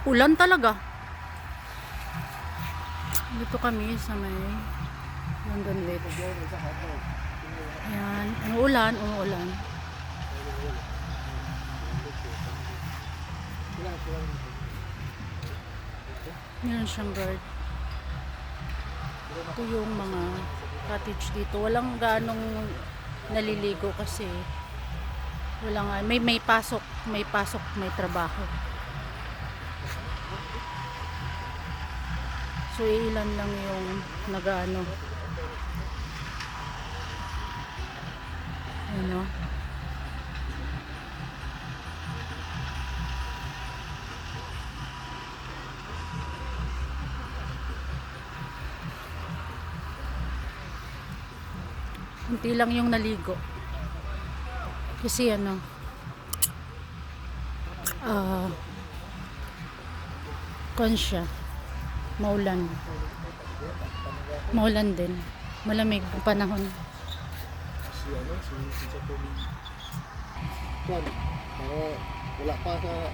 Ulan talaga. Dito kami sa may London Beach. Ayan, umuulan. Meron siyang guard. Ito yung mga cottage dito. Walang ganong naliligo kasi wala nga. May pasok, may trabaho. So ilan lang yung nag-ano. Ano? Kunti lang yung naligo. Kasi ano, konsya, maulan din, malamig ang panahon. Para wala pa sa